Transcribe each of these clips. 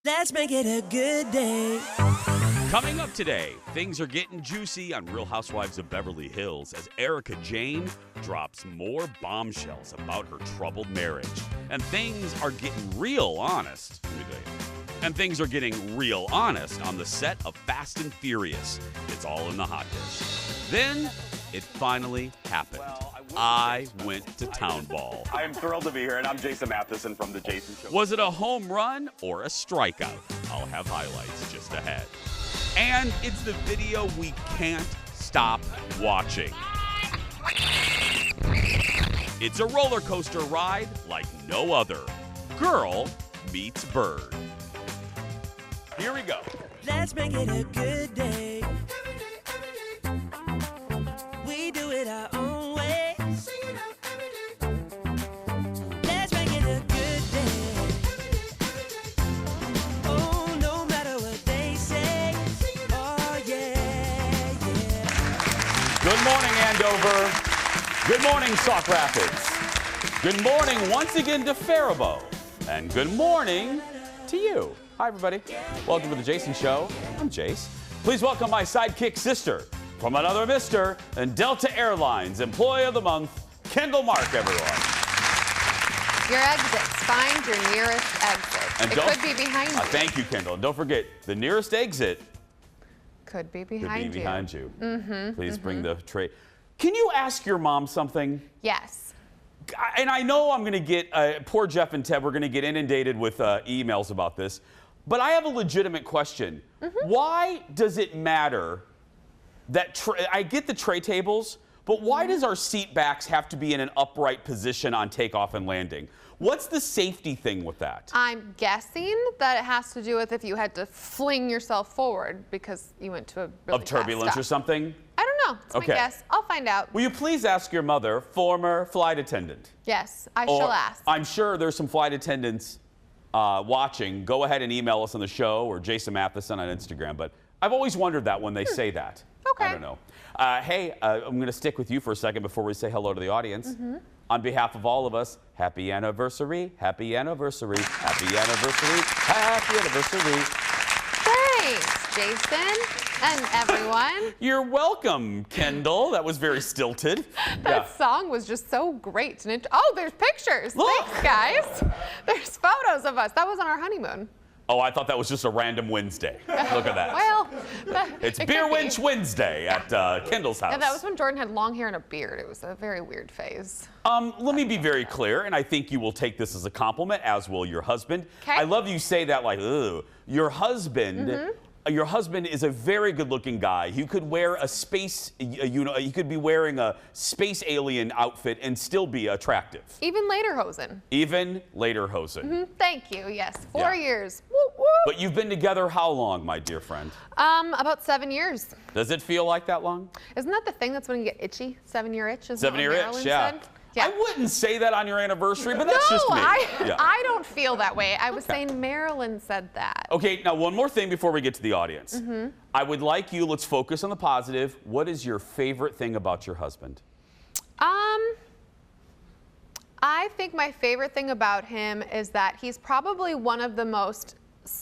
Let's make it a good day. Coming up today, things are getting juicy on Real Housewives of Beverly Hills as Erica Jane drops more bombshells about her troubled marriage. And things are getting real honest. Let me tell you. And things are getting real honest on the set of Fast and Furious. It's all in the hot dish. Then it finally happened. I went to Town Ball. I am thrilled to be here, and I'm Jason Matheson from The Jason Show. Was it a home run or a strikeout? I'll have highlights just ahead. And it's the video we can't stop watching. It's a roller coaster ride like no other. Girl meets bird. Here we go. Let's make it a good day. We do it our own way. Let's make it a good day. Oh, no matter what they say. Oh, yeah, yeah. Good morning, Andover. Good morning, Sauk Rapids. Good morning once again to Faribault. And good morning to you. Hi, everybody. Welcome to The Jason Show. I'm Jace. Please welcome my sidekick sister from another Mister and Delta Airlines Employee of the Month, Kendall Mark, everyone. Your exits. Find your nearest exit. And it could be behind you. Thank you, Kendall. And don't forget, the nearest exit Could be could behind be you. behind you. Please bring the tray. Can you ask your mom something? Yes. And I know I'm going to get, poor Jeff and Ted, we're going to get inundated with emails about this. But I have a legitimate question. Why does it matter that, I get the tray tables, but why does our seat backs have to be in an upright position on takeoff and landing? What's the safety thing with that? I'm guessing that it has to do with if you had to fling yourself forward because you went to a really Of turbulence fast or stop. something? I don't know. It's my guess. I'll find out. Will you please ask your mother, former flight attendant? Yes, I shall ask. I'm sure there's some flight attendants watching. Go ahead and email us on the show or Jason Matheson on Instagram. But I've always wondered that when they say that. Okay. I don't know. Hey, I'm going to stick with you for a second before we say hello to the audience. On behalf of all of us, happy anniversary, happy anniversary, happy anniversary, happy anniversary. Thanks, Jason and everyone. You're welcome, Kendall. That was very stilted. That song was just so great. And oh, there's pictures. Look. Thanks, guys. There's photos of us. That was on our honeymoon. Oh, I thought that was just a random Wednesday. Look at that. Well, It's it Beer could be. Winch Wednesday at Kendall's house. Yeah, that was when Jordan had long hair and a beard. It was a very weird phase. Let me be very clear, and I think you will take this as a compliment, as will your husband. Okay. I love you say that like, ugh. Your husband is a very good-looking guy. You could wear a space, he could be wearing a space alien outfit and still be attractive. Even later hosen. Even later hosen. Thank you. Yes, 4 Yeah. years. Woo, woo. But you've been together how long, my dear friend? About 7 years. Does it feel like that long? Isn't that the thing that's when you get itchy? 7-year itch? Isn't that 7-year what itch, Marilyn yeah. said? Yeah. I wouldn't say that on your anniversary, but that's just me. I don't feel that way. I was saying Marilyn said that. Okay, now one more thing before we get to the audience. I would like you, let's focus on the positive. What is your favorite thing about your husband? I think my favorite thing about him is that he's probably one of the most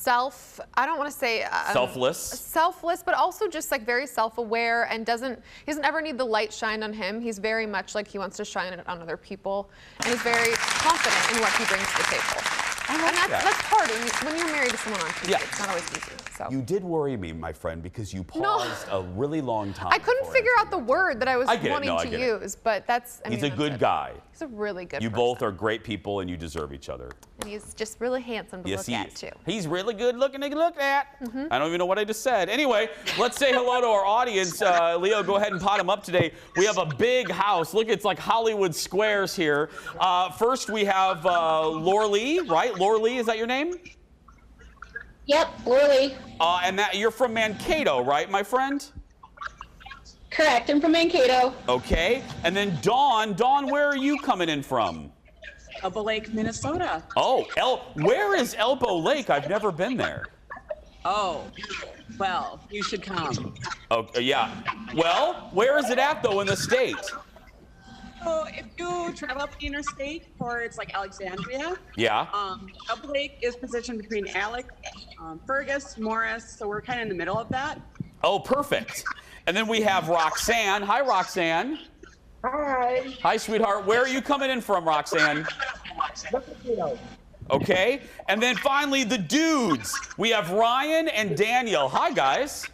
I don't want to say selfless, but also just like very self-aware and he doesn't ever need the light shined on him. He's very much like he wants to shine it on other people, and he's very confident in what he brings to the table. And that's hard when you're married to someone on TV. Yeah. It's not always easy. So. You did worry me, my friend, because you paused a really long time. I couldn't figure out the word that I was wanting to use, but that's. He's a good guy. He's a really good person. You both are great people, and you deserve each other. And he's just really handsome to look at, too. He's really good looking to look at. I don't even know what I just said. Anyway, let's say hello to our audience. Leo, go ahead and pot him up today. We have a big house. Look, it's like Hollywood Squares here. First, we have Lorlee, right? Lorlee, is that your name? Yep, Lorlee. And you're from Mankato, right, my friend? Correct, I'm from Mankato. Okay. And then Dawn, where are you coming in from? Elbow Lake, Minnesota. Oh, where is Elbow Lake? I've never been there. Oh, well, you should come. Oh, yeah. Well, where is it at, though, in the state? So if you travel up the interstate towards like Alexandria, Yeah. Elbow Lake is positioned between Fergus, Morris, so we're kind of in the middle of that. Oh, perfect. And then we have Roxanne. Hi, Roxanne. Hi. Hi, sweetheart. Where are you coming in from, Roxanne? Okay. And then finally, the dudes. We have Ryan and Daniel. Hi, guys.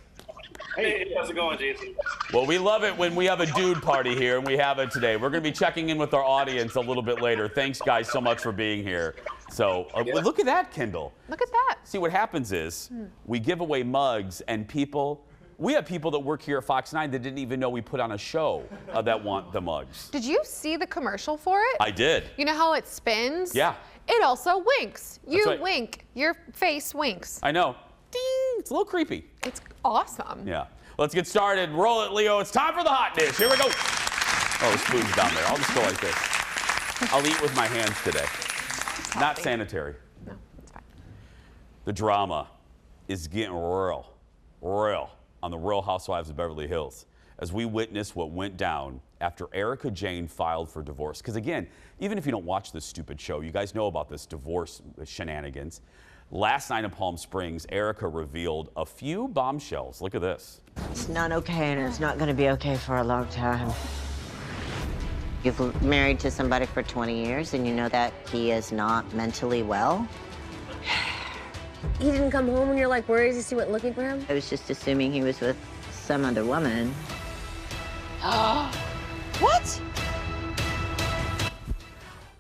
Hey, how's it going, Jason? Well, we love it when we have a dude party here, and we have it today. We're going to be checking in with our audience a little bit later. Thanks, guys, so much for being here. So, look at that, Kendall. Look at that. See, what happens is we give away mugs, and we have people that work here at Fox 9 that didn't even know we put on a show that want the mugs. Did you see the commercial for it? I did. You know how it spins? Yeah. It also winks. You right. wink. Your face winks. I know. Ding! It's a little creepy. It's awesome. Yeah. Let's get started. Roll it, Leo. It's time for the hot dish. Here we go. Oh, the spoon's down there. I'll just go like this. I'll eat with my hands today. Not sanitary. No, it's fine. The drama is getting real on the Real Housewives of Beverly Hills as we witness what went down after Erica Jane filed for divorce. Because again, even if you don't watch this stupid show, you guys know about this divorce shenanigans. Last night in Palm Springs, Erica revealed a few bombshells. Look at this. It's not okay, and it's not going to be okay for a long time. You've been married to somebody for 20 years, and you know that he is not mentally well. He didn't come home and you're like worried as he went looking for him? I was just assuming he was with some other woman. What?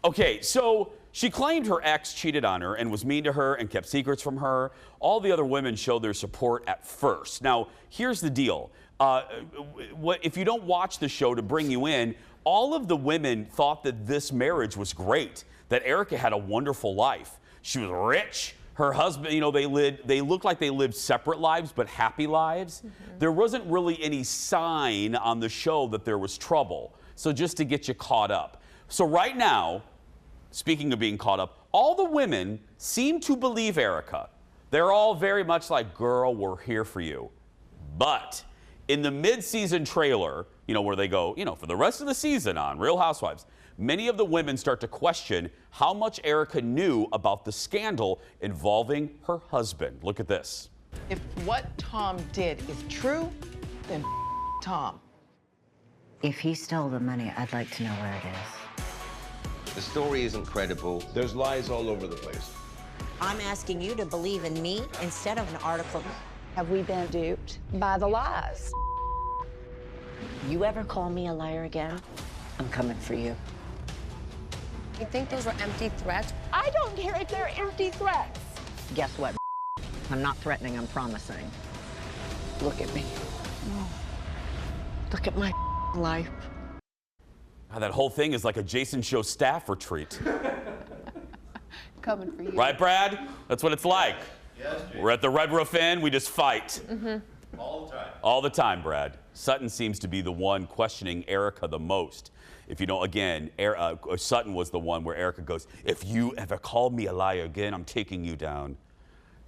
Okay, so she claimed her ex cheated on her and was mean to her and kept secrets from her. All the other women showed their support at first. Now, here's the deal. If you don't watch the show to bring you in, all of the women thought that this marriage was great, that Erica had a wonderful life. She was rich. Her husband, you know, they looked like they lived separate lives, but happy lives. There wasn't really any sign on the show that there was trouble. So just to get you caught up. So right now, speaking of being caught up, all the women seem to believe Erica. They're all very much like, girl, we're here for you. But in the mid-season trailer, you know, where they go, you know, for the rest of the season on Real Housewives, many of the women start to question how much Erica knew about the scandal involving her husband. Look at this. If what Tom did is true, then Tom. If he stole the money, I'd like to know where it is. The story isn't credible. There's lies all over the place. I'm asking you to believe in me instead of an article. Have we been duped by the lies? You ever call me a liar again, I'm coming for you. You think those were empty threats? I don't care if they're empty threats. Guess what? I'm not threatening, I'm promising. Look at me. Look at my life. Wow, that whole thing is like a Jason Show staff retreat. Coming for you. Right, Brad? That's what it's like. Yes, Jason. We're at the Red Roof Inn, we just fight. All the time. All the time, Brad. Sutton seems to be the one questioning Erica the most. If you don't, again, Sutton was the one where Erica goes, if you ever call me a liar again, I'm taking you down.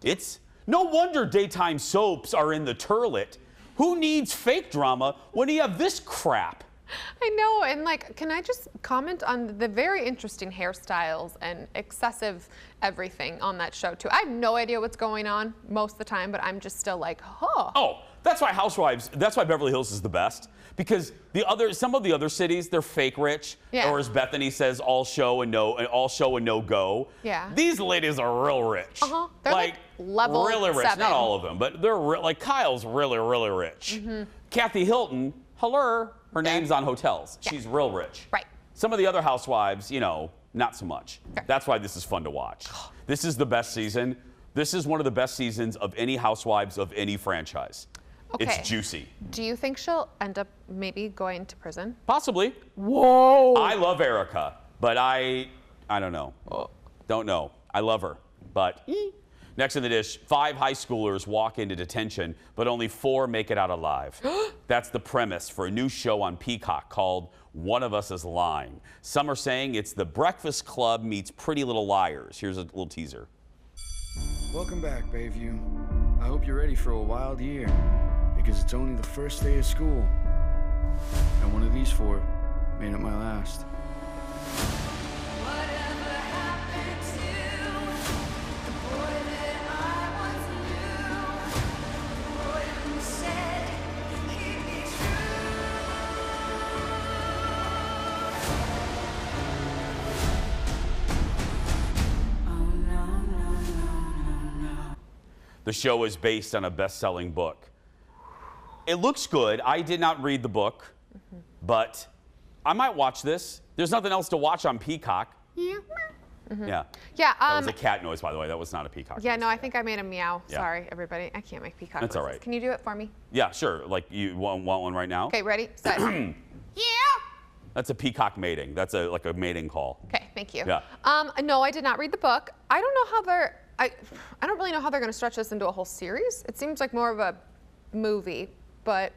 It's no wonder daytime soaps are in the turlet. Who needs fake drama when you have this crap? I know, and like, can I just comment on the very interesting hairstyles and excessive everything on that show too? I have no idea what's going on most of the time, but I'm just still like, huh. Oh, that's why Beverly Hills is the best. Because some of the other cities, they're fake rich. Yeah. Or as Bethany says, all show and no go. Yeah. These ladies are real rich. They're like level really rich. 7. Not all of them, but they're like Kyle's really rich. Kathy Hilton, her name's on hotels. Yeah. She's real rich. Right. Some of the other housewives, you know, not so much. Sure. That's why this is fun to watch. This is the best season. This is one of the best seasons of any housewives of any franchise. Okay. It's juicy. Do you think she'll end up maybe going to prison? Possibly. Whoa. I love Erica, but I don't know. Don't know. I love her, but next in the dish, 5 high schoolers walk into detention, but only 4 make it out alive. That's the premise for a new show on Peacock called One of Us is Lying. Some are saying it's The Breakfast Club meets Pretty Little Liars. Here's a little teaser. Welcome back, Bayview. I hope you're ready for a wild year, because it's only the first day of school. And one of these 4 made it my last. The show is based on a best-selling book. It looks good. I did not read the book, but I might watch this. There's nothing else to watch on Peacock. Yeah. Yeah. Yeah. That was a cat noise, by the way. That was not a peacock. Yeah, no, I think I made a meow. Yeah. Sorry, everybody. I can't make peacock That's noises. all right. Can you do it for me? Yeah, sure. Like, you want one right now? Okay, ready, set. Yeah. That's a peacock mating. That's like a mating call. Okay, thank you. Yeah. No, I did not read the book. I don't know how they're. I don't really know how they're going to stretch this into a whole series. It seems like more of a movie, but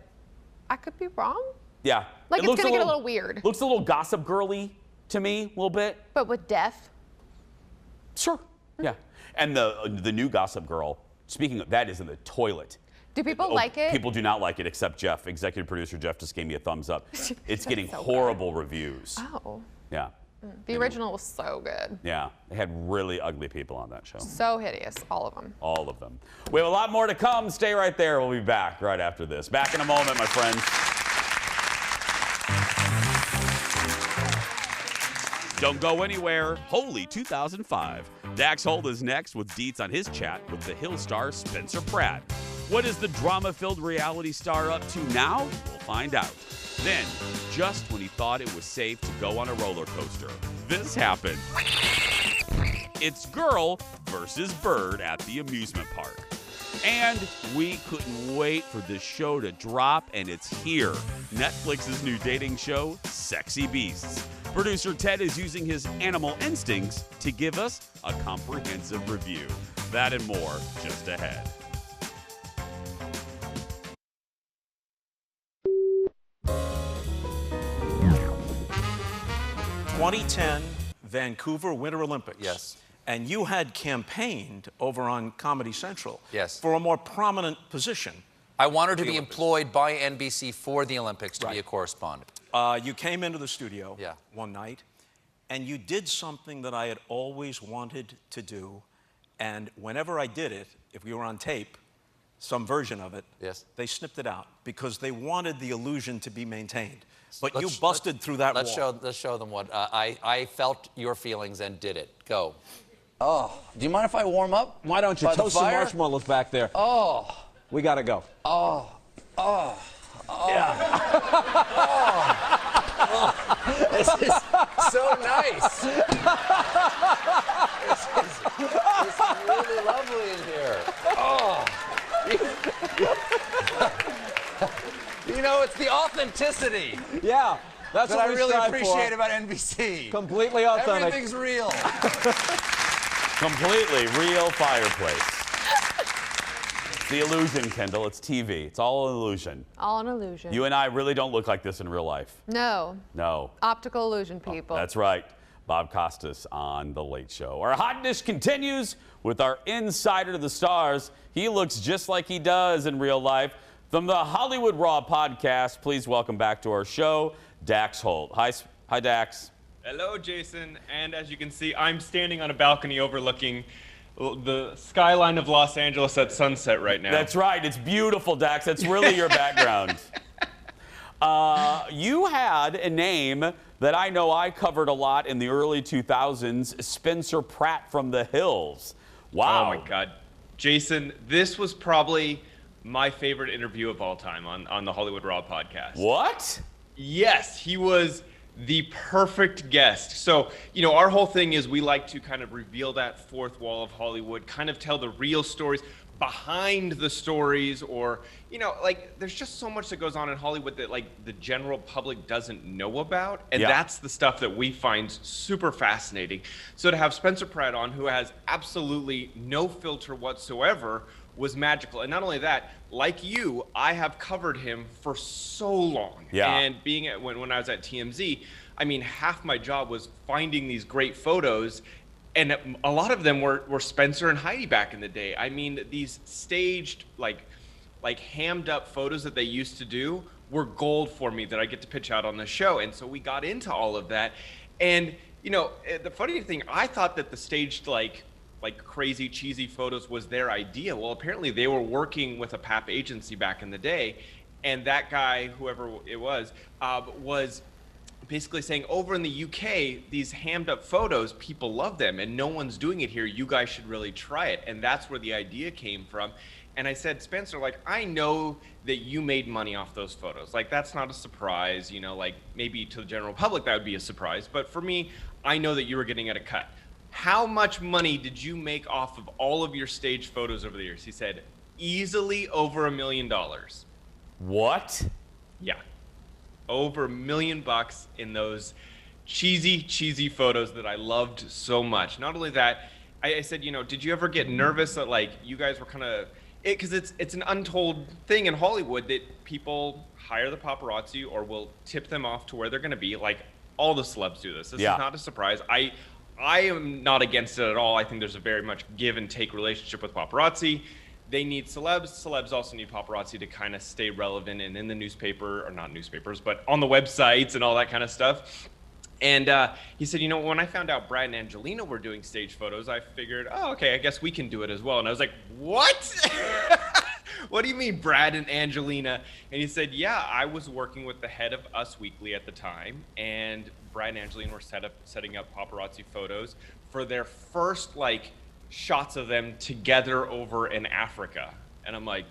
I could be wrong. Yeah. Like it's going to get a little weird. Looks a little Gossip Girly to me, a little bit. But with death. Sure. Yeah. And the new Gossip Girl, speaking of that, is in the toilet. Do people like it? People do not like it, except Jeff. Executive producer Jeff just gave me a thumbs up. It's getting so horrible reviews. Oh. Yeah. The original was so good. Yeah. They had really ugly people on that show. So hideous, all of them. All of them. We have a lot more to come. Stay right there. We'll be back right after this. Back in a moment, my friends. Don't go anywhere. Holy 2005. Dax Holt is next with deets on his chat with the Hill star Spencer Pratt. What is the drama-filled reality star up to now? We'll find out. Then, just when he thought it was safe to go on a roller coaster, this happened. It's girl versus bird at the amusement park. And we couldn't wait for this show to drop, and it's here. Netflix's new dating show, Sexy Beasts. Producer Ted is using his animal instincts to give us a comprehensive review. That and more just ahead. '2010 Vancouver Winter Olympics. Yes. And you had campaigned over on Comedy Central. Yes. For a more prominent position. I wanted to be employed by NBC for the Olympics to be a correspondent. You came into the studio one night, and you did something that I had always wanted to do. And whenever I did it, if we were on tape, some version of it, they snipped it out because they wanted the illusion to be maintained. But you busted through that wall. Let's show them what I felt your feelings and did it. Go. Oh, do you mind if I warm up? Why don't you toast some marshmallows back there? Oh. We gotta go. Oh. Oh. Oh. Yeah. Oh. This is so nice. This is really lovely in here. Oh. You know, it's the authenticity. Yeah, that's that what I we really strive appreciate for. about NBC. Completely authentic. Everything's real. Completely real fireplace. It's the illusion, Kendall. It's TV. It's all an illusion. All an illusion. You and I really don't look like this in real life. No. No. Optical illusion, people. That's right. Bob Costas on The Late Show. Our hot dish continues with our insider to the stars. He looks just like he does in real life. From the Hollywood Raw podcast, please welcome back to our show, Dax Holt. Hi, Dax. Hello, Jason. And as you can see, I'm standing on a balcony overlooking the skyline of Los Angeles at sunset right now. That's right. It's beautiful, Dax. That's really your background. You had a name that I know I covered a lot in the early 2000s, Spencer Pratt from The Hills. Wow. Oh, my God. Jason, this was probably my favorite interview of all time on the Hollywood Raw podcast. What? Yes, he was the perfect guest. So, you know, our whole thing is we like to kind of reveal that fourth wall of Hollywood, kind of tell the real stories behind the stories, or, you know, like there's just so much that goes on in Hollywood that like the general public doesn't know about. And that's the stuff that we find super fascinating. So to have Spencer Pratt on, who has absolutely no filter whatsoever, was magical. And not only that, like you, I have covered him for so long. Yeah. And being at when I was at TMZ, I mean, half my job was finding these great photos, and a lot of them were Spencer and Heidi back in the day. I mean, these staged, like hammed up photos that they used to do were gold for me that I get to pitch out on the show. And so we got into all of that. And, you know, the funny thing, I thought that the staged, like crazy cheesy photos was their idea. Well, apparently they were working with a PAP agency back in the day, and that guy, whoever it was basically saying over in the UK, these hammed up photos, people love them and no one's doing it here. You guys should really try it. And that's where the idea came from. And I said, Spencer, like, I know that you made money off those photos. Like, that's not a surprise, you know, like maybe to the general public that would be a surprise. But for me, I know that you were getting at a cut. How much money did you make off of all of your stage photos over the years? He said, easily over $1 million. What? Yeah. Over $1 million in those cheesy photos that I loved so much. Not only that, I said, you know, did you ever get nervous that like you guys were kind of, because it's an untold thing in Hollywood that people hire the paparazzi or will tip them off to where they're going to be. Like all the celebs do this. This is not a surprise. I am not against it at all. I think there's a very much give and take relationship with paparazzi. They need celebs. Celebs also need paparazzi to kind of stay relevant and in the newspaper, or not newspapers, but on the websites and all that kind of stuff. And he said, you know, when I found out Brad and Angelina were doing stage photos, I figured, oh, okay, I guess we can do it as well. And I was like, what? What do you mean Brad and Angelina? And he said, yeah, I was working with the head of Us Weekly at the time, and Brad and Angelina were setting up paparazzi photos for their first, like, shots of them together over in Africa. And I'm like,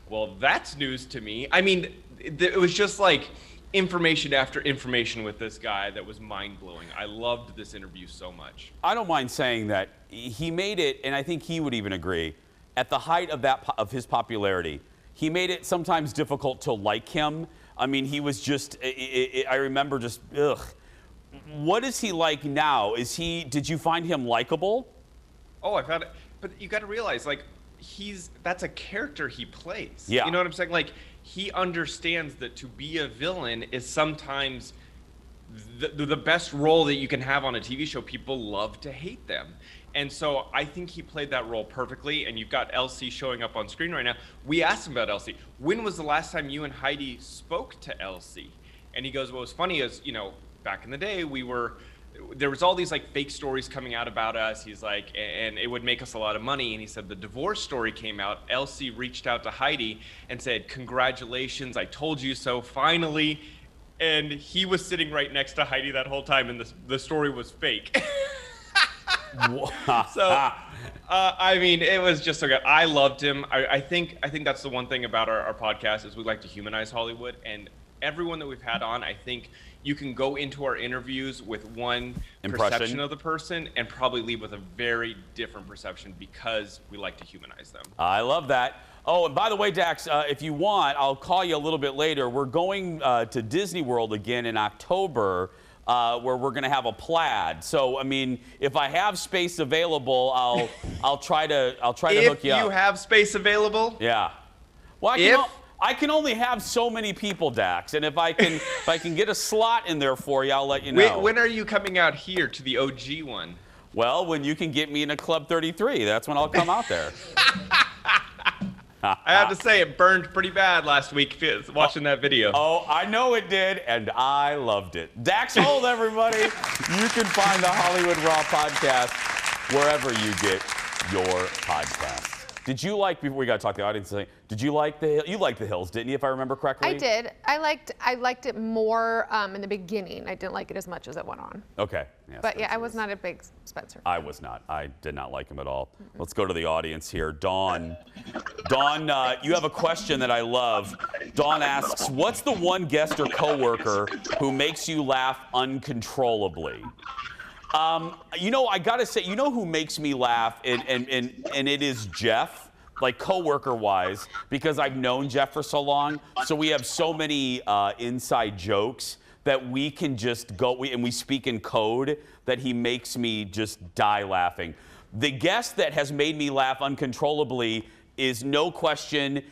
well, that's news to me. I mean, it was just like information after information with this guy that was mind-blowing. I loved this interview so much. I don't mind saying that he made it, and I think he would even agree, at the height of his popularity, he made it sometimes difficult to like him. I mean, he was just, I remember just, ugh. What is he like now? Did you find him likable? Oh, I found it. But you got to realize, like, that's a character he plays. Yeah. You know what I'm saying? Like, he understands that to be a villain is sometimes the best role that you can have on a TV show. People love to hate them. And so I think he played that role perfectly. And you've got Elsie showing up on screen right now. We asked him about Elsie. When was the last time you and Heidi spoke to Elsie? And he goes, what was funny is, you know, back in the day, there was all these like fake stories coming out about us. He's like, and it would make us a lot of money. And he said the divorce story came out. Elsie reached out to Heidi and said, congratulations, I told you so, finally. And he was sitting right next to Heidi that whole time, and the story was fake. So, I mean, it was just so good. I loved him. I think that's the one thing about our podcast is we like to humanize Hollywood. And everyone that we've had on, I think you can go into our interviews with one perception of the person and probably leave with a very different perception because we like to humanize them. I love that. Oh, and by the way, Dax, if you want, I'll call you a little bit later. We're going to Disney World again in October, where we're going to have a plaid. So, I mean, if I have space available, I'll try to hook you up. If you have space available? Yeah. Well, I can only have so many people, Dax, and if I can get a slot in there for you, I'll let you know. When are you coming out here to the OG one? Well, when you can get me in a Club 33, that's when I'll come out there. I have to say, it burned pretty bad last week watching that video. Oh, I know it did, and I loved it. Dax Holt, everybody. You can find the Hollywood Raw podcast wherever you get your podcast. Did you like, before we got to talk to the audience, did you like you liked The Hills, didn't you, if I remember correctly? I did. I liked it more in the beginning. I didn't like it as much as it went on. Okay. Yeah, but yeah, I was not a big Spencer. I was not. I did not like him at all. Let's go to the audience here. Dawn. Dawn, you have a question that I love. Dawn asks, what's the one guest or coworker who makes you laugh uncontrollably? You know, I gotta say, you know who makes me laugh, and it is Jeff, like coworker-wise, because I've known Jeff for so long. So we have so many inside jokes that we can just go, and we speak in code that he makes me just die laughing. The guest that has made me laugh uncontrollably is no question,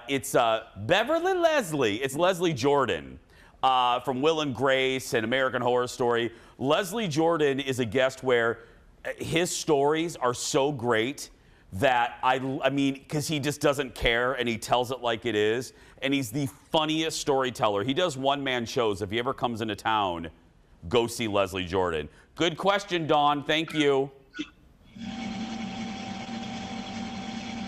it's Beverly Leslie. It's Leslie Jordan. From Will and Grace and American Horror Story. Leslie Jordan is a guest where his stories are so great that I mean, because he just doesn't care and he tells it like it is. And he's the funniest storyteller. He does one-man shows. If he ever comes into town, go see Leslie Jordan. Good question, Dawn. Thank you.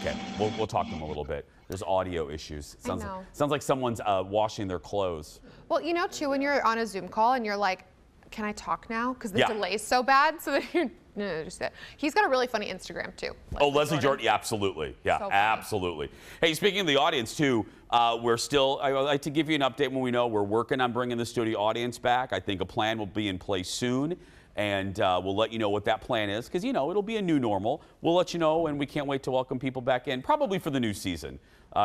Okay, we'll talk to them a little bit. There's audio issues. Sounds know. sounds like someone's washing their clothes. Well, you know, too, when you're on a Zoom call and you're like, can I talk now? Because the Yeah. delay's so bad. So that you're, no, just that. He's got a really funny Instagram, too. Leslie Jordan. Yeah, absolutely. Yeah, So funny. absolutely. Hey, speaking of the audience, too, we're still, I would like to give you an update when we know we're working on bringing the studio audience back. I think a plan will be in place soon. And we'll let you know what that plan is because, you know, it'll be a new normal. We'll let you know, and we can't wait to welcome people back in, probably for the new season,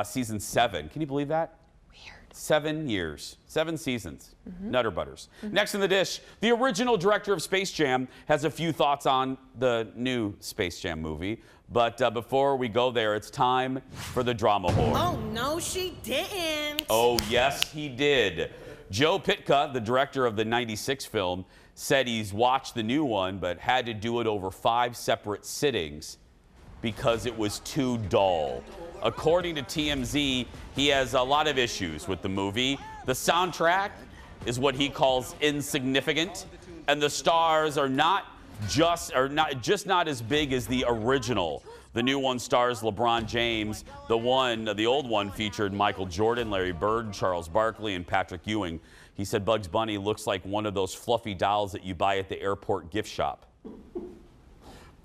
season 7. Can you believe that? Weird. 7 years, 7 seasons. Nutter Butters. Next in the dish, the original director of Space Jam has a few thoughts on the new Space Jam movie. But before we go there, it's time for the drama whore. Oh, no, she didn't. Oh, yes, he did. Joe Pytka, the director of the '96 film, said he's watched the new one, but had to do it over 5 separate sittings because it was too dull. According to TMZ, he has a lot of issues with the movie. The soundtrack is what he calls insignificant, and the stars are not just as big as the original. The new one stars LeBron James. The old one featured Michael Jordan, Larry Bird, Charles Barkley, and Patrick Ewing. He said Bugs Bunny looks like one of those fluffy dolls that you buy at the airport gift shop.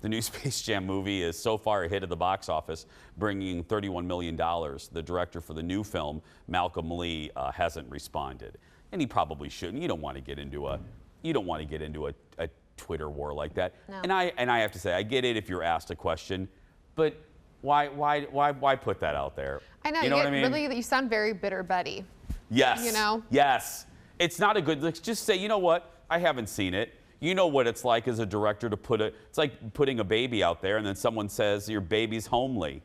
The new Space Jam movie is so far a hit at the box office, bringing $31 million. The director for the new film, Malcolm Lee, hasn't responded, and he probably shouldn't. You don't want to get into a Twitter war like that. No. And I have to say, I get it if you're asked a question, but why put that out there? I know. You know what I mean? Really, you sound very bitter Betty. Yes. You know? Yes. It's not a good, let's just say, you know what? I haven't seen it. You know what it's like as a director to it's like putting a baby out there and then someone says your baby's homely.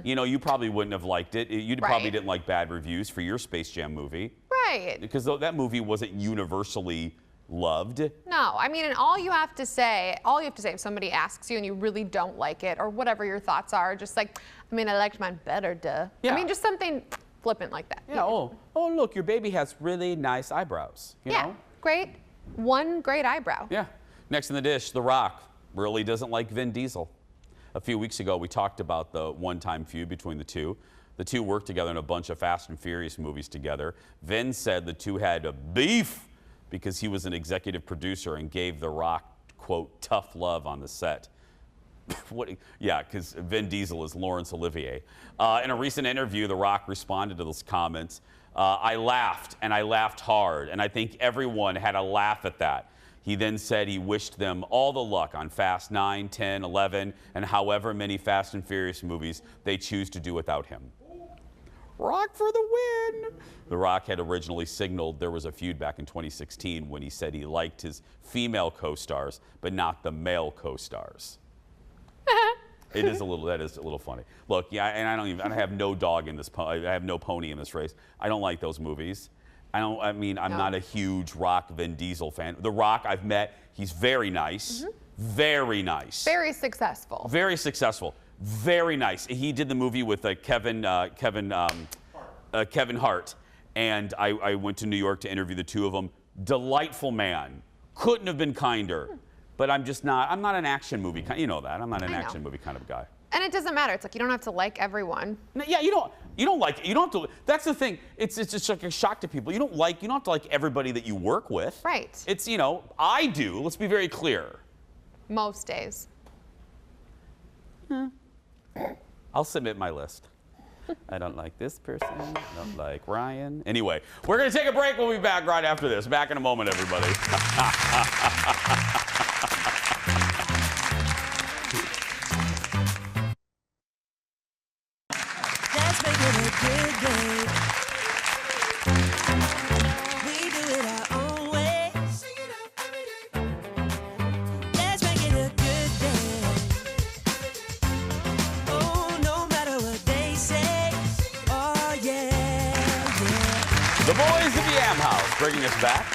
You know, you probably wouldn't have liked it. You probably didn't like bad reviews for your Space Jam movie. Right. Because that movie wasn't universally loved. No, I mean, and all you have to say if somebody asks you and you really don't like it or whatever your thoughts are, just like, I mean, I liked mine better, duh. Yeah. I mean, just something flippant like that. Yeah, oh, look, your baby has really nice eyebrows. You know? Great. One great eyebrow. Yeah. Next in the dish, The Rock really doesn't like Vin Diesel. A few weeks ago, we talked about the one-time feud between the two. The two worked together in a bunch of Fast and Furious movies together. Vin said the two had a beef because he was an executive producer and gave The Rock, quote, tough love on the set. Yeah, because Vin Diesel is Laurence Olivier. In a recent interview, The Rock responded to those comments. I laughed, and I laughed hard, and I think everyone had a laugh at that. He then said he wished them all the luck on Fast 9, 10, 11, and however many Fast and Furious movies they choose to do without him. Rock for the win! The Rock had originally signaled there was a feud back in 2016 when he said he liked his female co-stars, but not the male co-stars. That is a little funny. Look, yeah, and I have no dog in this. I have no pony in this race. I don't like those movies. I'm not a huge Rock Vin Diesel fan. The Rock I've met, he's very nice, very nice, very successful, very nice. He did the movie with Kevin Hart, and I went to New York to interview the two of them. Delightful man, couldn't have been kinder. But I'm not an action movie kind. You know that. I'm not an action movie kind of guy. And it doesn't matter. It's like you don't have to like everyone. No, yeah, you don't like it. You don't have to. That's the thing. It's just like a shock to people. You don't have to like everybody that you work with. Right. It's, I do. Let's be very clear. Most days. I'll submit my list. I don't like this person. I don't like Ryan. Anyway, we're going to take a break. We'll be back right after this. Back in a moment, everybody. Let's make it a good day. We do it our own way. Sing it out every day. Let's make it a good day. Oh, no matter what they say. Oh, yeah. The boys of the Am House bringing us back.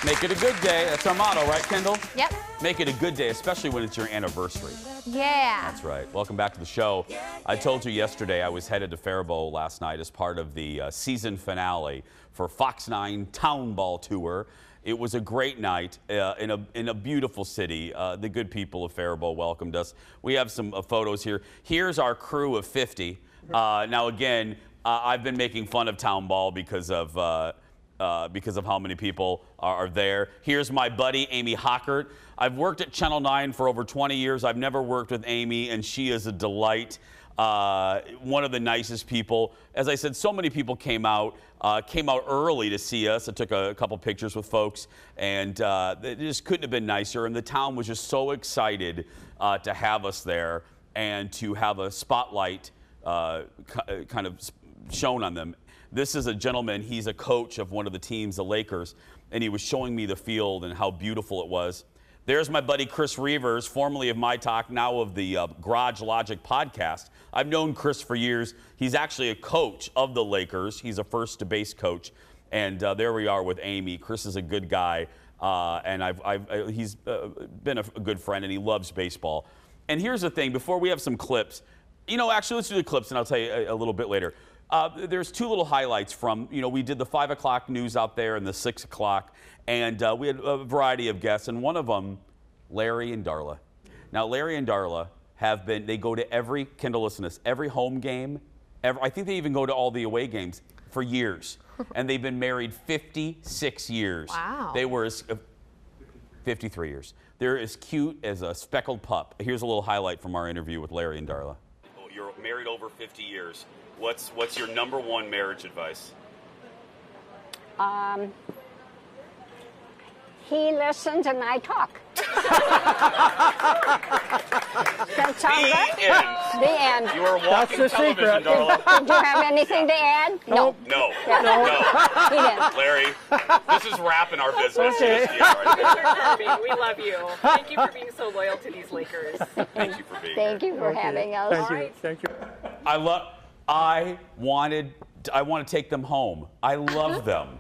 Make it a good day. That's our motto, right, Kendall? Yep. Make it a good day, especially when it's your anniversary. Yeah. That's right. Welcome back to the show. I told you yesterday I was headed to Faribault last night as part of the season finale for Fox 9 Town Ball Tour. It was a great night in a beautiful city. The good people of Faribault welcomed us. We have some photos here. Here's our crew of 50. Now, again, I've been making fun of Town Ball because of how many people are there. Here's my buddy, Amy Hockert. I've worked at Channel 9 for over 20 years. I've never worked with Amy, and she is a delight. One of the nicest people. As I said, so many people came out early to see us. I took a couple pictures with folks, and it just couldn't have been nicer. And the town was just so excited to have us there and to have a spotlight kind of shown on them. This is a gentleman, he's a coach of one of the teams, the Lakers, and he was showing me the field and how beautiful it was. There's my buddy Chris Reavers, formerly of My Talk, now of the Garage Logic podcast. I've known Chris for years. He's actually a coach of the Lakers. He's a first-to-base coach, and there we are with Amy. Chris is a good guy, and he's been a good friend, and he loves baseball. And here's the thing, before we have some clips, actually, let's do the clips, and I'll tell you a little bit later. There's two little highlights from, we did the 5 o'clock news out there and the 6 o'clock, and we had a variety of guests, and one of them, Larry and Darla. Now, Larry and Darla they go to every, Kendall, listen to this, every home game, I think they even go to all the away games for years, and they've been married 56 years. Wow. They were 53 years. They're as cute as a speckled pup. Here's a little highlight from our interview with Larry and Darla. You're married over 50 years. What's your number one marriage advice? He listens and I talk. That sound good? The end. You are walking television, Darla. Did you have anything to add? No. No. Yeah. No. He didn't. Larry, this is wrapping our business. Okay. Right You're we love you. Thank you for being so loyal to these Lakers. Thank you for being Thank you for having us. All right. Thank you. I want to take them home. I love them.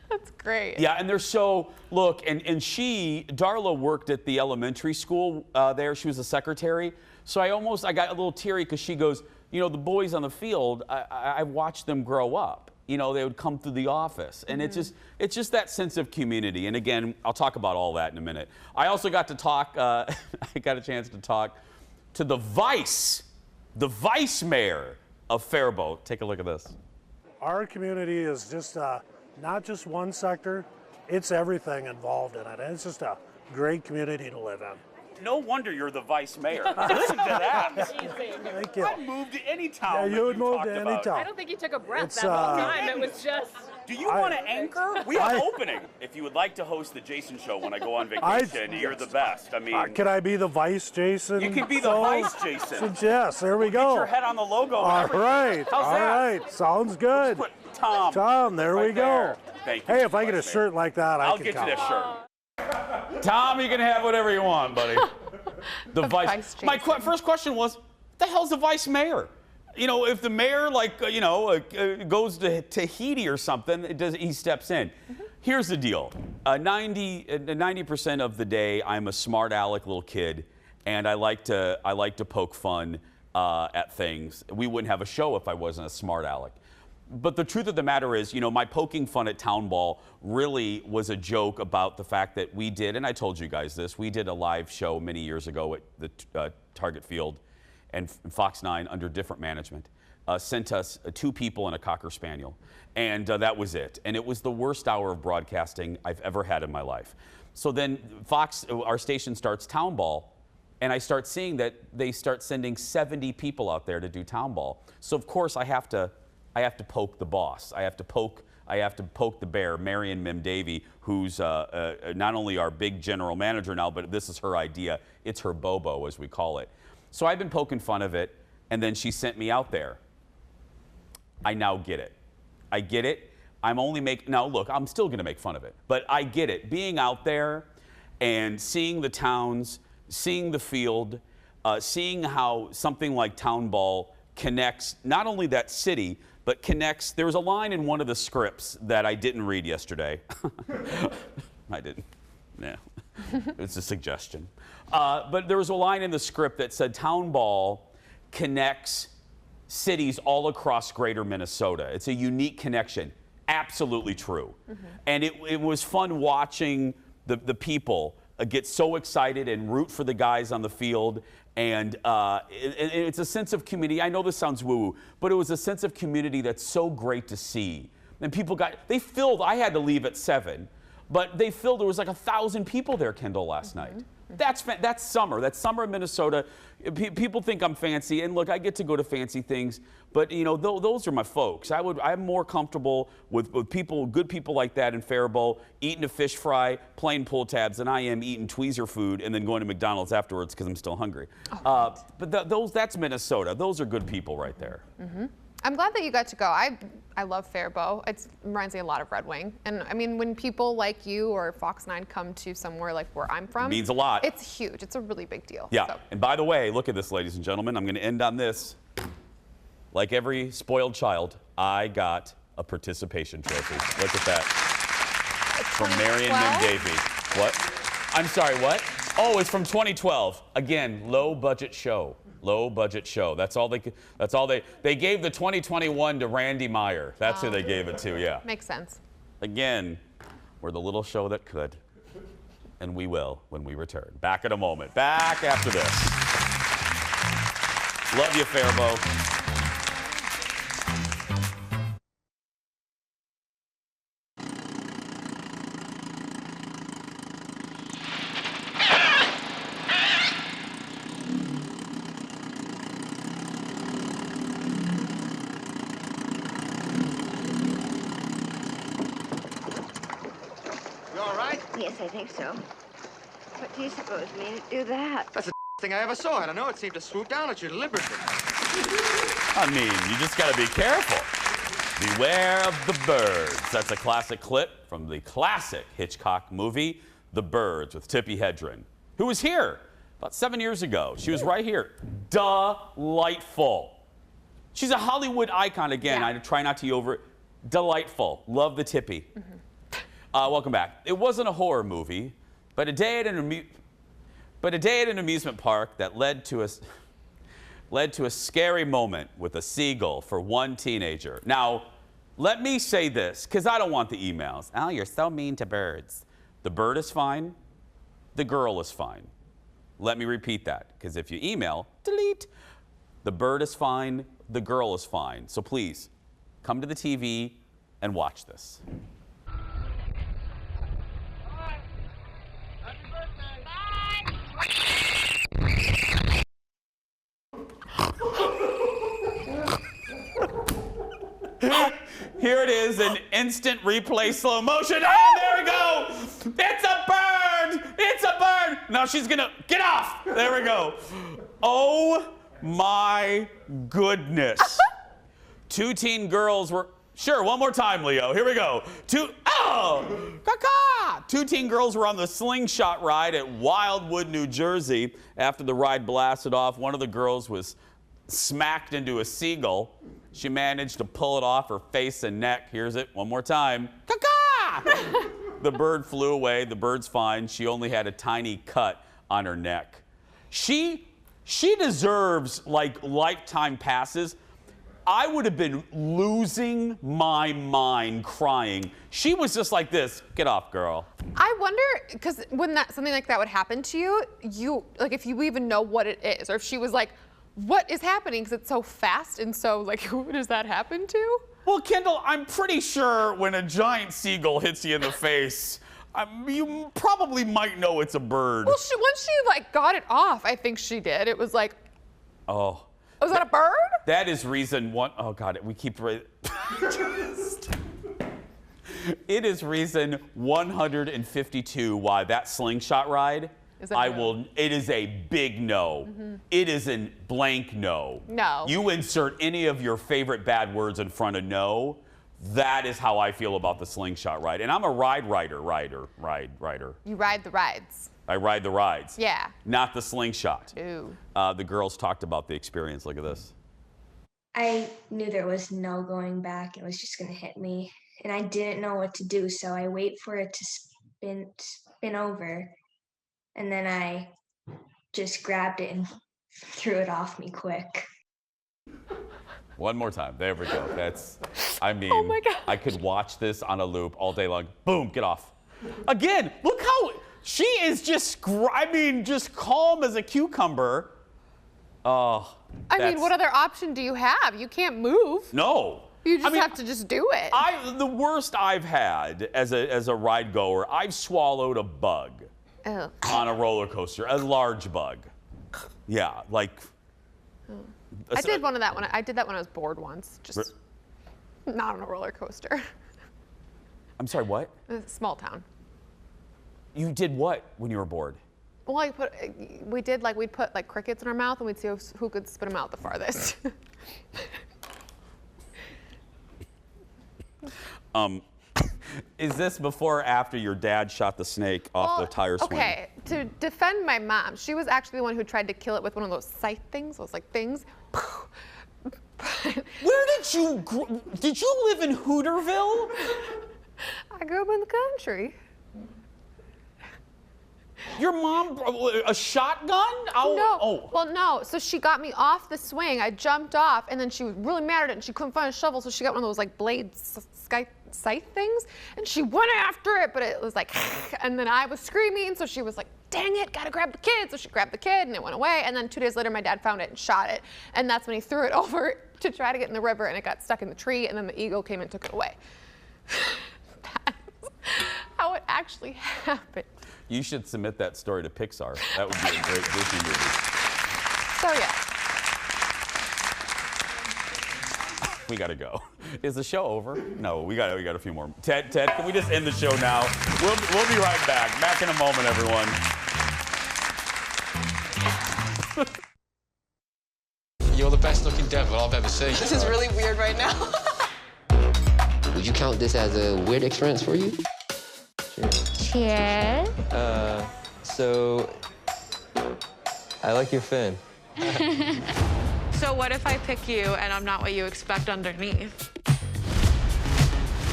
That's great. Yeah, and they're so, look, and Darla worked at the elementary school there. She was a secretary. So I got a little teary because she goes, the boys on the field, I watched them grow up. They would come through the office. And it's just that sense of community. And again, I'll talk about all that in a minute. I also got to talk, I got a chance to talk to the vice mayor of Faribault. Take a look at this. Our community is just not just one sector, it's everything involved in it. And it's just a great community to live in. No wonder you're the vice mayor. Listen to that. Thank you. I'd move to any town. Yeah, you would move to any town. I don't think you took a breath that whole time. It was just... Do you want to anchor? We have opening. If you would like to host the Jason Show when I go on vacation, you're the best. I mean, can I be the vice Jason? You can be the vice Jason. Yes, there we go. Get your head on the logo. All right. How's all that? Right. Sounds good. Put Tom. Tom, there right we go. there. Thank you. Hey, if I get a shirt like that, I'll can get come. you that shirt. Tom, you can have whatever you want, buddy. The vice. My first question was, what the hell's the vice mayor? If the mayor, goes to Tahiti or something, he steps in. Here's the deal. 90% of the day, I'm a smart aleck little kid, and I like to poke fun at things. We wouldn't have a show if I wasn't a smart aleck. But the truth of the matter is, my poking fun at Town Ball really was a joke about the fact that we did, and I told you guys this, we did a live show many years ago at the Target Field, and Fox 9, under different management, sent us 2 people and a Cocker Spaniel. And that was it. And it was the worst hour of broadcasting I've ever had in my life. So then Fox, our station, starts Town Ball, and I start seeing that they start sending 70 people out there to do Town Ball. So of course I have to poke the boss. I have to poke the bear, Marion Mim Davey, who's not only our big general manager now, but this is her idea. It's her Bobo, as we call it. So I've been poking fun of it, and then she sent me out there. I now get it. I get it. Now look, I'm still gonna make fun of it, but I get it. Being out there and seeing the towns, seeing the field, seeing how something like Town Ball connects not only that city, but connects. There was a line in one of the scripts that I didn't read yesterday. I didn't. Yeah. It's a suggestion. But there was a line in the script that said Town Ball connects cities all across greater Minnesota. It's a unique connection. absolutely true. And it was fun watching the people get so excited and root for the guys on the field. And it's a sense of community. I know this sounds woo-woo, but it was a sense of community that's so great to see. And people they filled, I had to leave at 7, but they filled, there was like 1,000 people there, Kendall, last night. That's summer. That's summer in Minnesota. People think I'm fancy, and look, I get to go to fancy things, but you know, those are my folks. I'm more comfortable with people, good people like that in Faribault, eating a fish fry, playing pull tabs, than I am eating tweezer food and then going to McDonald's afterwards because I'm still hungry. But that's Minnesota. Those are good people right there. I'm glad that you got to go. I love Faribault. It reminds me a lot of Red Wing. And I mean, when people like you or Fox 9 come to somewhere like where I'm from, it means a lot. It's huge. It's a really big deal. Yeah. So. And by the way, look at this, ladies and gentlemen. I'm going to end on this. Like every spoiled child, I got a participation trophy. Look at that. From Marion Mim Davey. What? I'm sorry, what? Oh, it's from 2012. Again, low budget show. Low budget show. That's all they gave the 2021 to Randy Meyer. That's who they gave it to, yeah. Makes sense. Again, we're the little show that could. And we will when we return. Back in a moment. Back after this. Love you, Faribault. Yes, I think so. What do you suppose made it do that? That's the thing I ever saw. I don't know. It seemed to swoop down at you deliberately. I mean, you just got to be careful. Beware of the birds. That's a classic clip from the classic Hitchcock movie, The Birds, with Tippi Hedren, who was here about 7 years ago. She was right here. Delightful. She's a Hollywood icon again. I try not to be over it. Delightful. Love the Tippi. Welcome back. It wasn't a horror movie, but a day at an amusement park that led to a scary moment with a seagull for one teenager. Now, let me say this, because I don't want the emails. Oh, you're so mean to birds. The bird is fine. The girl is fine. Let me repeat that, because if you email, delete. The bird is fine. The girl is fine. So please, come to the TV and watch this. Here it is, an instant replay, slow motion. Oh, there we go. It's a bird. It's a bird. Now she's gonna get off. There we go. Oh my goodness. Two teen girls were, sure, one more time, Leo. Here we go. Two teen girls were on the slingshot ride at Wildwood, New Jersey. After the ride blasted off, one of the girls was smacked into a seagull. She managed to pull it off her face and neck. Here's it one more time. Caw-caw! The bird flew away. The bird's fine. She only had a tiny cut on her neck. She deserves like lifetime passes. I would have been losing my mind crying. She was just like this. Get off, girl. I wonder, because when something like that would happen to you, like if you even know what it is, or if she was like, what is happening? Because it's so fast and so, like, who does that happen to? Well, Kendall, I'm pretty sure when a giant seagull hits you in the face, you probably might know it's a bird. Well, once she, like, got it off, I think she did. It was like, oh. Was that a bird? That is reason one, oh God, we keep, it is reason 152 why that slingshot ride, it is a big no. It is a blank no. No. You insert any of your favorite bad words in front of no, that is how I feel about the slingshot ride. And I'm a rider. You ride the rides. I ride the rides. Yeah. Not the slingshot. Ooh. The girls talked about the experience. Look at this. I knew there was no going back. It was just going to hit me. And I didn't know what to do, so I wait for it to spin over. And then I just grabbed it and threw it off me quick. One more time. There we go. I mean, Oh my gosh. I could watch this on a loop all day long. Boom, get off. Again, look how she is just calm as a cucumber. Oh. I mean, what other option do you have? You can't move. No. You just have to just do it. The worst I've had as a ride goer, I've swallowed a bug on a roller coaster, a large bug. Yeah, like. I did one of that when I did that when I was bored once. Just not on a roller coaster. I'm sorry, what? A small town. You did what when you were bored? Well, we'd put like crickets in our mouth and we'd see who could spit them out the farthest. Is this before or after your dad shot the snake off the tire swing? Okay, to defend my mom, she was actually the one who tried to kill it with one of those scythe things, those like things. Where did you live in Hooterville? I grew up in the country. Your mom, a shotgun? No. Oh. Well, no. So she got me off the swing. I jumped off, and then she was really mad at it, and she couldn't find a shovel, so she got one of those like blade scythe things, and she went after it, but it was like, and then I was screaming, so she was like, dang it, gotta grab the kid. So she grabbed the kid, and it went away, and then 2 days later, my dad found it and shot it, and that's when he threw it over to try to get in the river, and it got stuck in the tree, and then the eagle came and took it away. That's how it actually happened. You should submit that story to Pixar. That would be a great Disney movie. So yeah. We gotta go. Is the show over? No, we got a few more. Ted, can we just end the show now? We'll be right back. Back in a moment, everyone. You're the best looking devil I've ever seen. This is really weird right now. Would you count this as a weird experience for you? Cheers. So I like your fin. So what if I pick you and I'm not what you expect underneath?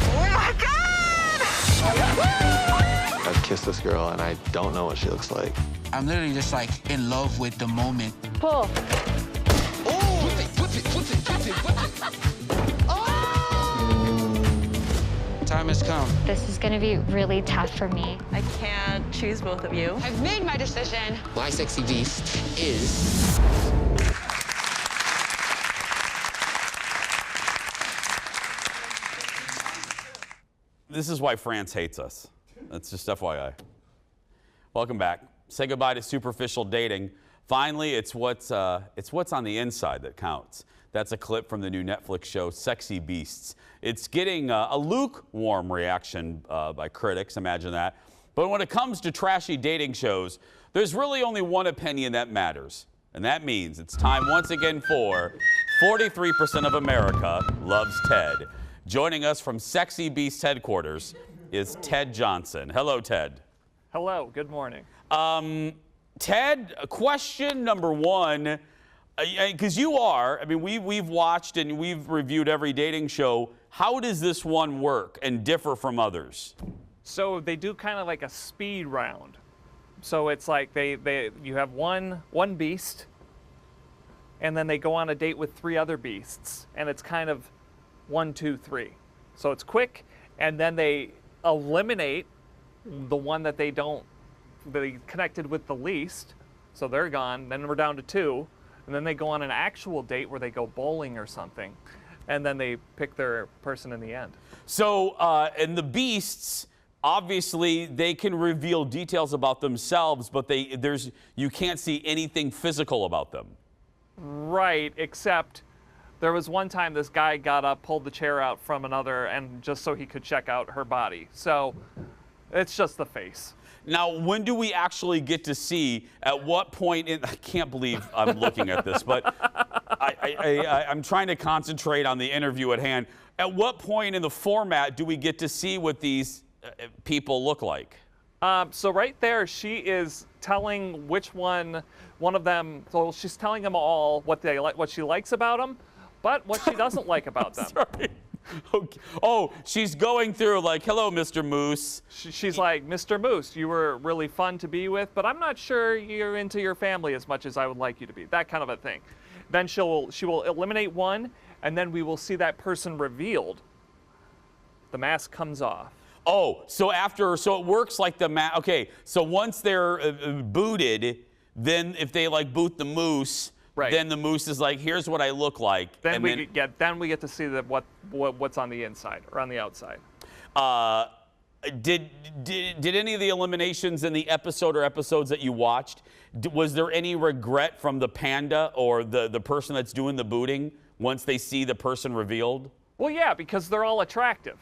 Oh my God! I've kissed this girl and I don't know what she looks like. I'm literally just like in love with the moment. Pull. Oh! Whip it, whip it, whip it, whip it, whip it. Time has come. This is gonna be really tough for me. I can't choose both of you. I've made my decision. My sexy beast is... This is why France hates us. That's just FYI. Welcome back. Say goodbye to superficial dating. Finally, it's what's on the inside that counts. That's a clip from the new Netflix show, Sexy Beasts. It's getting a lukewarm reaction by critics, imagine that. But when it comes to trashy dating shows, there's really only one opinion that matters. And that means it's time once again for 43% of America loves Ted. Joining us from Sexy Beasts headquarters is Ted Johnson. Hello, Ted. Hello, good morning. Ted, question number one, because we've watched and we've reviewed every dating show. How does this one work and differ from others? So they do kind of like a speed round. So it's like you have one beast, and then they go on a date with 3 other beasts, and it's kind of 1, 2, 3. So it's quick, and then they eliminate the one that they connected with the least, so they're gone. Then we're down to 2, and then they go on an actual date where they go bowling or something, and then they pick their person in the end. So, and the beasts, obviously, they can reveal details about themselves, but you can't see anything physical about them. Right, except there was one time this guy got up, pulled the chair out from another, and just so he could check out her body. So it's just the face. Now, when do we actually get to see, at what point I can't believe I'm looking at this, but I'm trying to concentrate on the interview at hand. At what point in the format do we get to see what these people look like? So right there, she is telling which one of them, so she's telling them all what she likes about them, but what she doesn't like about them. Sorry. Okay. Oh, she's going through like, hello, Mr. Moose. She's like, Mr. Moose, you were really fun to be with, but I'm not sure you're into your family as much as I would like you to be. That kind of a thing. Then she will eliminate one, and then we will see that person revealed. The mask comes off. Oh, so it works like the mask. Okay, so once they're booted, then if they like boot the moose, then the moose is like, here's what I look like. Then we get to see what's on the inside or on the outside. Did any of the eliminations in the episode or episodes that you watched, was there any regret from the panda or the person that's doing the booting once they see the person revealed? Well, yeah, because they're all attractive.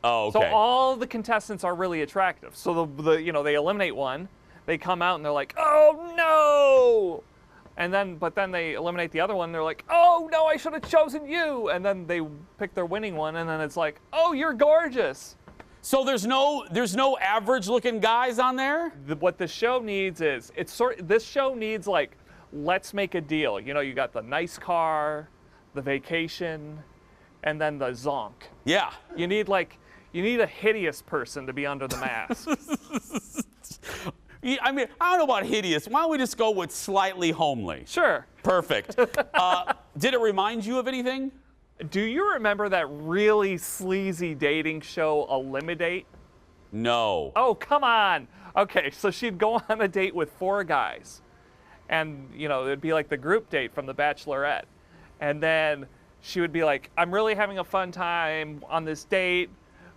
Oh, okay. So all the contestants are really attractive. So they eliminate one, they come out and they're like, oh no! But then they eliminate the other one, and they're like, oh no, I should have chosen you! And then they pick their winning one, and then it's like, oh, you're gorgeous. So there's no average looking guys on there? What the show needs is, this show needs like, let's make a deal. You know, you got the nice car, the vacation, and then the zonk. Yeah. You need a hideous person to be under the mask. I mean, I don't know about hideous. Why don't we just go with slightly homely? Sure. Perfect. Did it remind you of anything? Do you remember that really sleazy dating show, Eliminate? No. Oh, come on. Okay, so she'd go on a date with 4 guys. And, you know, it'd be like the group date from The Bachelorette. And then she would be like, I'm really having a fun time on this date.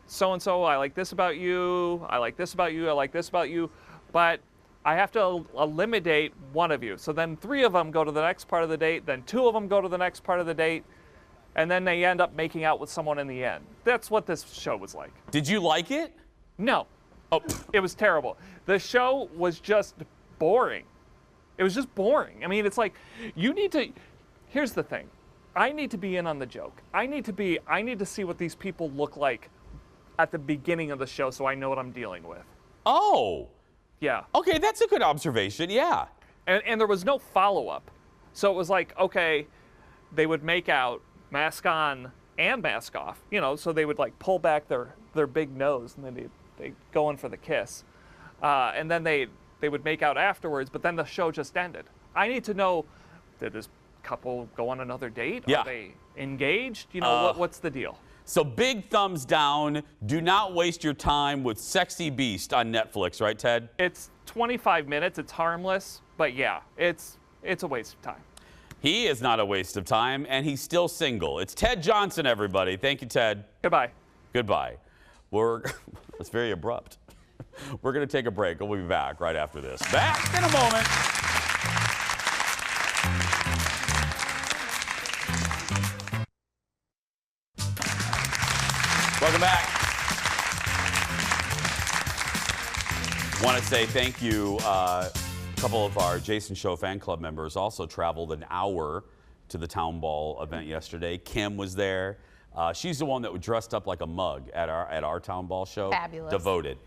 So-and-so, I like this about you. I like this about you. I like this about you. But I have to eliminate one of you. So then 3 of them go to the next part of the date. Then 2 of them go to the next part of the date. And then they end up making out with someone in the end. That's what this show was like. Did you like it? No. Oh, it was terrible. The show was just boring. It was just boring. I mean, it's like, here's the thing. I need to be in on the joke. I need to see what these people look like at the beginning of the show so I know what I'm dealing with. Oh. Yeah. Okay, that's a good observation, yeah. And there was no follow-up. So it was like, okay, they would make out, mask on and mask off, you know, so they would like pull back their big nose and then they go in for the kiss. And then they would make out afterwards, but then the show just ended. I need to know, did this couple go on another date? Yeah. Are they engaged? You know, what's the deal? So big thumbs down. Do not waste your time with Sexy Beast on Netflix, right, Ted? It's 25 minutes. It's harmless, but yeah, it's a waste of time. He is not a waste of time, and he's still single. It's Ted Johnson, everybody. Thank you, Ted. Goodbye. Goodbye. That's very abrupt. We're going to take a break, and we'll be back right after this. Back in a moment. Welcome back. Want to say thank you. A couple of our Jason Show fan club members also traveled an hour to the Town Ball event yesterday. Kim was there. She's the one that dressed up like a mug at our Town Ball show. Fabulous. Devoted.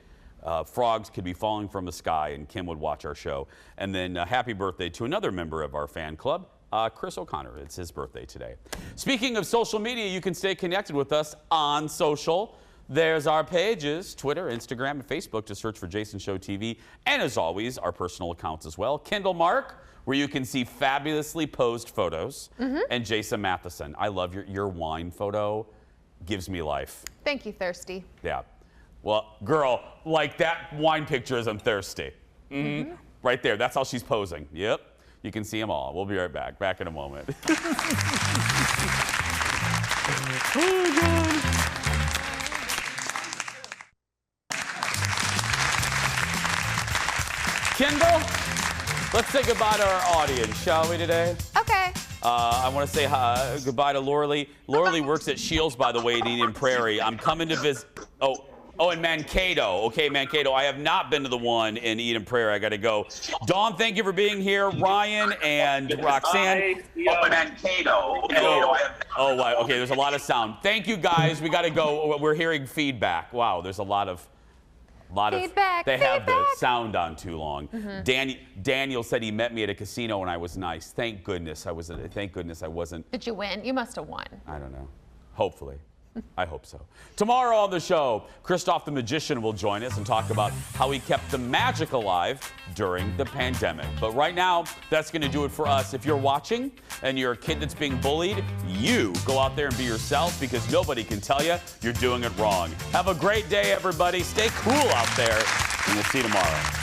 Frogs could be falling from the sky, and Kim would watch our show. And then happy birthday to another member of our fan club, Chris O'Connor. It's his birthday today. Speaking of social media, you can stay connected with us on social. There's our pages, Twitter, Instagram, and Facebook. Just search for Jason Show TV. And as always, our personal accounts as well. Kendall Mark, where you can see fabulously posed photos. And Jason Matheson. I love your wine photo. Gives me life. Thank you, Thirsty. Yeah. Well, girl, like that wine picture is I'm thirsty. Right there. That's how she's posing. Yep. You can see them all. We'll be right back. Back in a moment. Oh, God. Kendall, let's say goodbye to our audience, shall we, today? Okay. I want to say goodbye to Laura Lee. Laura Lee works at Shields, by the way, in Eden Prairie. I'm coming to visit. Oh, in Mankato. Okay, Mankato. I have not been to the one in Eden Prairie. I got to go. Dawn, thank you for being here. Ryan and Roxanne. Oh, Mankato. Oh, wow. Okay, there's a lot of sound. Thank you, guys. We got to go. We're hearing feedback. Wow, there's a lot of feedback. They have the sound on too long. Daniel said he met me at a casino and I was nice. Thank goodness I wasn't. Did you win? You must have won. I don't know. Hopefully. I hope so. Tomorrow on the show, Christoph the Magician will join us and talk about how he kept the magic alive during the pandemic. But right now, that's going to do it for us. If you're watching and you're a kid that's being bullied, you go out there and be yourself, because nobody can tell you you're doing it wrong. Have a great day, everybody. Stay cool out there, and we'll see you tomorrow.